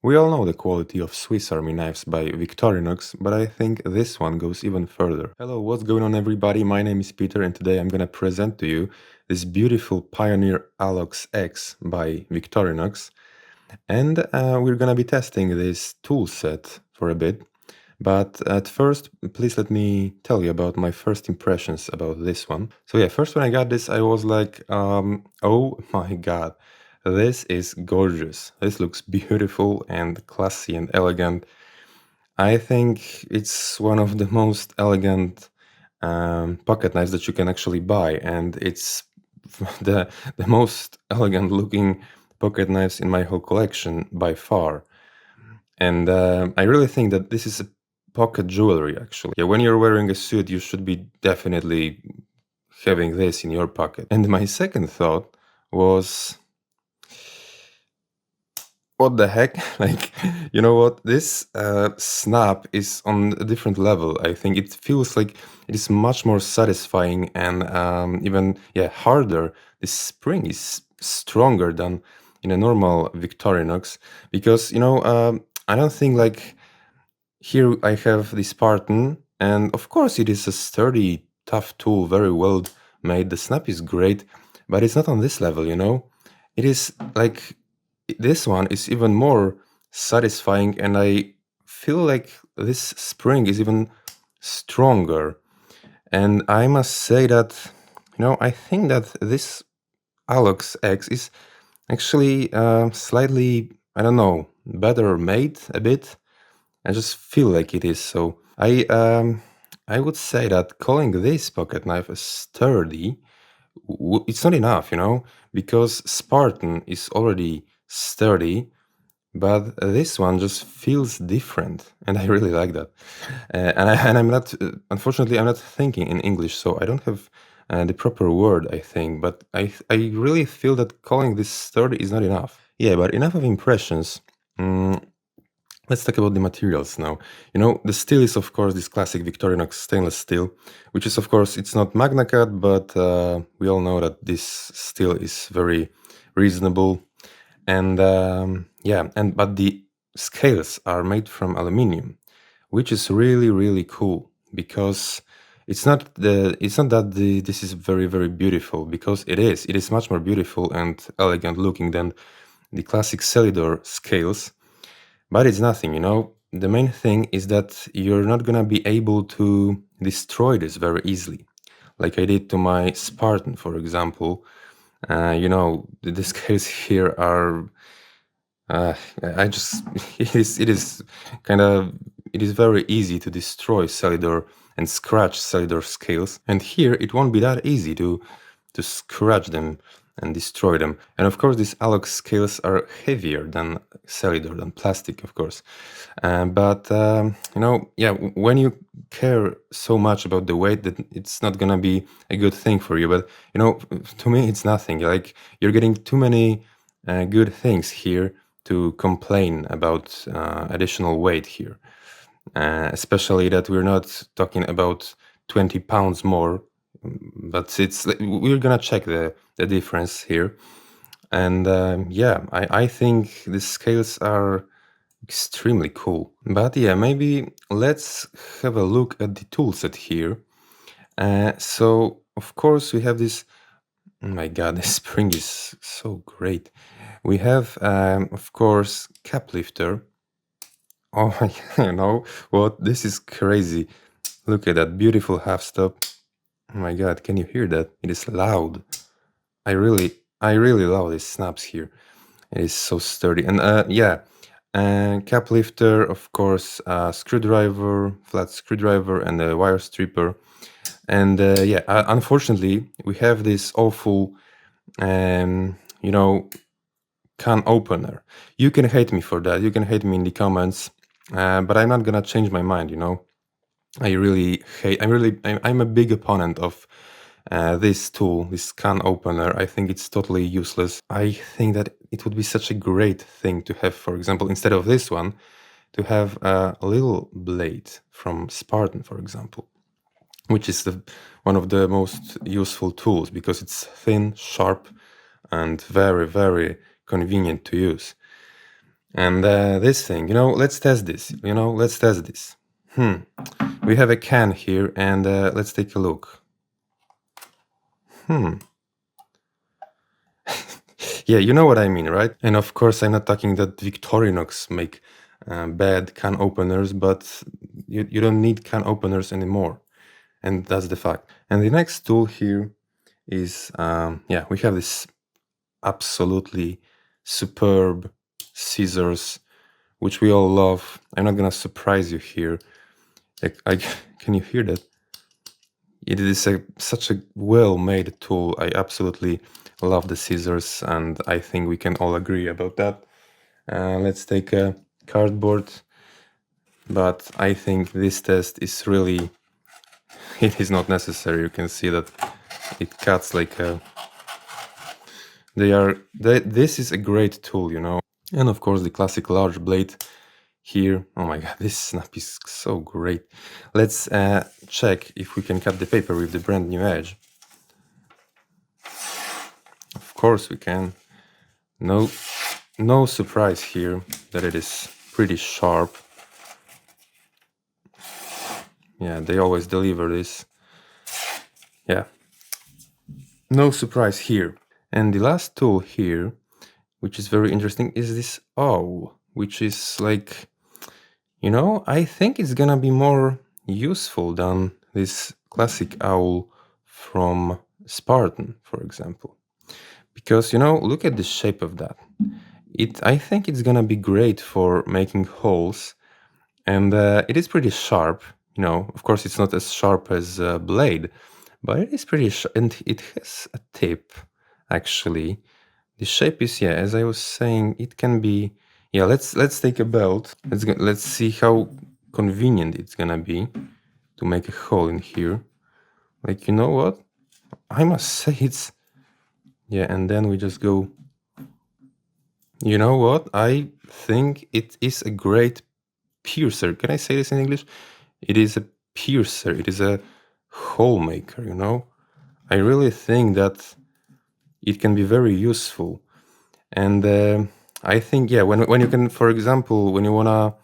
We all know the quality of Swiss Army knives by Victorinox, but I think this one goes even further. Hello, what's going on everybody? My name is Peter and today I'm gonna present to you this beautiful Pioneer Alox X by Victorinox. And we're gonna be testing this tool set for a bit. But at first, please let me tell you about my first impressions about this one. So yeah, first when I got this, I was like, oh my god, this is gorgeous. This looks beautiful and classy and elegant. I think it's one of the most elegant pocket knives that you can actually buy, and it's the most elegant looking pocket knives in my whole collection by far. And I really think that this is a pocket jewelry, actually. Yeah, when you're wearing a suit, you should be definitely having this in your pocket. And my second thought was, what the heck? Like, you know what? This snap is on a different level. I think it feels like it is much more satisfying and even, yeah, harder. This spring is stronger than in a normal Victorinox because, I don't think like here I have the Spartan, and of course it is a sturdy, tough tool, very well made. The snap is great, but it's not on this level. It is like this one is even more satisfying, and I feel like this spring is even stronger. And I must say that, I think that this Alox X is actually slightly, I don't know, better made a bit. I just feel like it is. So I would say that calling this pocket knife a sturdy, it's not enough, because Spartan is already sturdy, but this one just feels different, and I really like that. And I'm not, unfortunately, I'm not thinking in English, so I don't have the proper word, I think. But I really feel that calling this sturdy is not enough. Yeah, but enough of impressions. Mm, Let's talk about the materials now. The steel is, of course, this classic Victorinox stainless steel, which is, of course, it's not Magna Cut, but we all know that this steel is very reasonable. And but the scales are made from aluminium, which is really, really cool because it's not that this is very, very beautiful, because it is much more beautiful and elegant looking than the classic Celidor scales. But it's nothing. The main thing is that you're not gonna be able to destroy this very easily, like I did to my Spartan, for example. The scales here are. I just it is kind of it is very easy to destroy Celidor and scratch Celidor scales, and here it won't be that easy to scratch them and destroy them. And of course, these Alox scales are heavier than Celidor, than plastic, of course. But when you care so much about the weight, that it's not gonna be a good thing for you. But to me, it's nothing. Like, you're getting too many good things here to complain about additional weight here. Especially that we're not talking about 20 pounds more, but we're gonna check the difference here. And I think the scales are extremely cool. But yeah, maybe let's have a look at the toolset here. So of course we have this. Oh my god, this spring is so great. We have, of course, cap lifter. Oh my, what? This is crazy. Look at that beautiful half stop. Oh my god, can you hear that? It is loud. I really love these snaps here. It is so sturdy. And cap lifter, of course, screwdriver, flat screwdriver, and a wire stripper. And unfortunately, we have this awful, can opener. You can hate me for that. You can hate me in the comments, but I'm not gonna change my mind. I really hate. I'm a big opponent of this tool, this can opener. I think it's totally useless. I think that it would be such a great thing to have, for example, instead of this one, to have a little blade from Spartan, for example, which is one of the most useful tools because it's thin, sharp, and very, very convenient to use. And this thing, let's test this. Let's test this. We have a can here, and let's take a look. Yeah, you know what I mean, right? And of course, I'm not talking that Victorinox make bad can openers, but you don't need can openers anymore. And that's the fact. And the next tool here is, yeah, we have this absolutely superb scissors, which we all love. I'm not gonna surprise you here. Can you hear that? It is such a well-made tool. I absolutely love the scissors, and I think we can all agree about that. Let's take a cardboard, but I think this test is really, it is not necessary. You can see that it cuts like a, this is a great tool. And of course the classic large blade here. Oh my god, this snap is so great. Let's check if we can cut the paper with the brand new edge. Of course we can. No surprise here that it is pretty sharp. Yeah, they always deliver this. Yeah, no surprise here. And the last tool here, which is very interesting, is this owl, which is like, I think it's gonna be more useful than this classic owl from Spartan, for example. Because, look at the shape of that. I think it's gonna be great for making holes, and it is pretty sharp. Of course, it's not as sharp as a blade, but it is pretty sharp, and it has a tip, actually. The shape is, yeah, as I was saying, it can be, yeah, let's take a belt. Let's see how convenient it's gonna be to make a hole in here. Like, you know what? I must say it's, yeah, and then we just go, you know what? I think it is a great piercer. Can I say this in English? It is a piercer. It is a hole maker. I really think that it can be very useful. And I think, yeah, when you can, for example, when you want to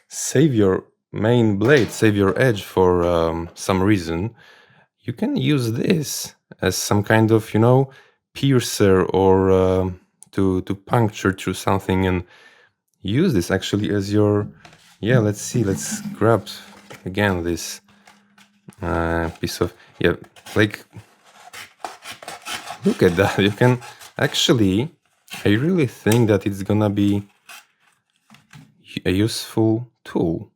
save your main blade, save your edge for some reason, you can use this as some kind of, piercer, or to puncture through something, and use this actually as your, yeah, let's see, let's grab again this piece of, yeah, like, look at that. You can actually, I really think that it's gonna be a useful tool.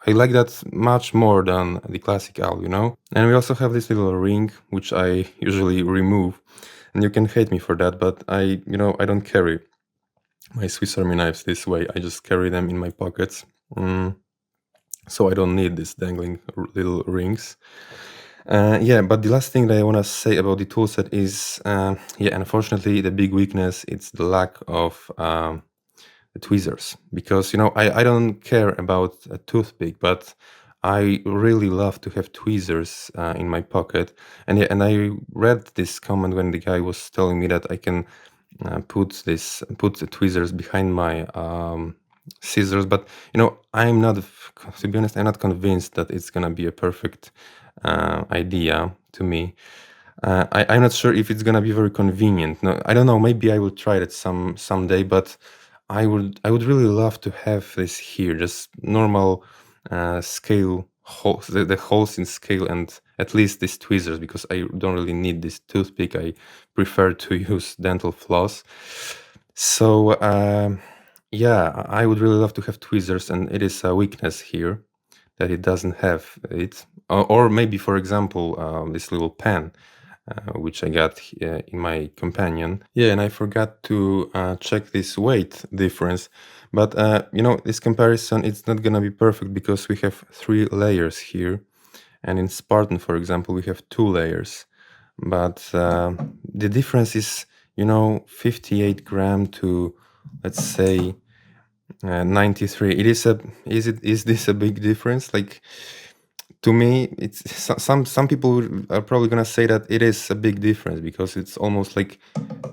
I like that much more than the classic owl. And we also have this little ring, which I usually remove, and you can hate me for that, but I don't carry my Swiss Army knives this way. I just carry them in my pockets, so I don't need these dangling little rings. Yeah, but the last thing that I want to say about the toolset is, yeah, unfortunately, the big weakness, it's the lack of the tweezers. Because, I don't care about a toothpick, but I really love to have tweezers in my pocket. And yeah, and I read this comment when the guy was telling me that I can put the tweezers behind my scissors, but I'm not, to be honest, I'm not convinced that it's gonna be a perfect idea to me. I'm not sure if it's gonna be very convenient. No, I don't know. Maybe I will try it someday, but I would really love to have this here, just normal scale holes, the holes in scale, and at least these tweezers, because I don't really need this toothpick. I prefer to use dental floss. So yeah, I would really love to have tweezers, and it is a weakness here that it doesn't have it. Or maybe, for example, this little pen, which I got in my companion. Yeah, and I forgot to check this weight difference. But, this comparison, it's not gonna be perfect because we have 3 layers here. And in Spartan, for example, we have 2 layers. But the difference is, 58 gram to, let's say, 93. Is this a big difference? Like, To me, it's some people are probably gonna say that it is a big difference because it's almost like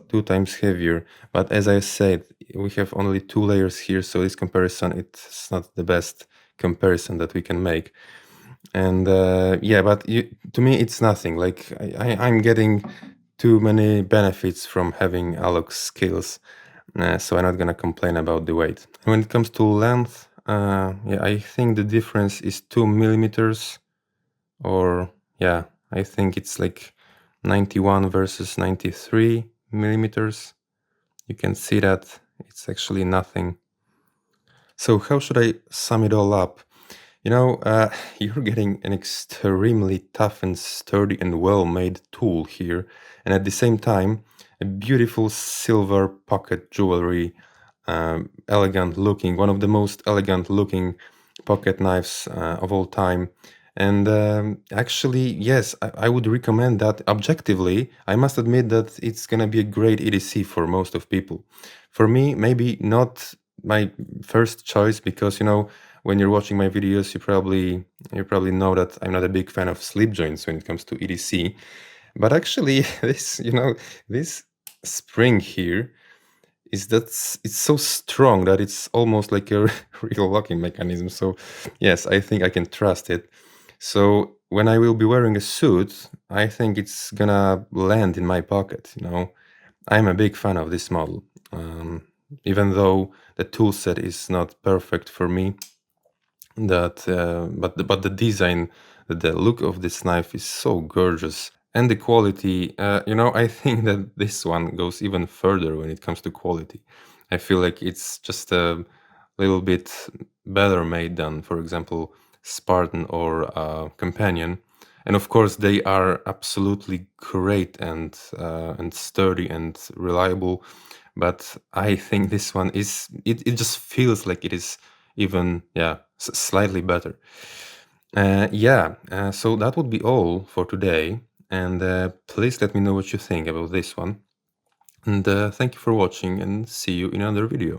2 times heavier. But as I said, we have only 2 layers here, so this comparison, it's not the best comparison that we can make. And yeah, but to me, it's nothing. Like I'm getting too many benefits from having Alox scales, so I'm not gonna complain about the weight. When it comes to length, yeah, I think the difference is 2 millimeters, or yeah, I think it's like 91 versus 93 millimeters. You can see that it's actually nothing. So how should I sum it all up? You know, you're getting an extremely tough and sturdy and well-made tool here, and at the same time, a beautiful silver pocket jewelry, elegant looking, one of the most elegant looking pocket knives of all time. And actually, yes, I would recommend that objectively. I must admit that it's gonna be a great EDC for most of people. For me, maybe not my first choice because, you know, when you're watching my videos, you probably know that I'm not a big fan of slip joints when it comes to EDC. But actually, this spring here is that it's so strong that it's almost like a real locking mechanism. So yes, I think I can trust it. So when I will be wearing a suit, I think it's gonna land in my pocket. I'm a big fan of this model. Even though the tool set is not perfect for me, but the design, the look of this knife is so gorgeous, and the quality. I think that this one goes even further when it comes to quality. I feel like it's just a little bit better made than, for example, Spartan or Companion. And of course, they are absolutely great and sturdy and reliable. But I think this one it just feels like it is even, yeah, slightly better. Yeah, so that would be all for today. And please let me know what you think about this one. And thank you for watching, and see you in another video.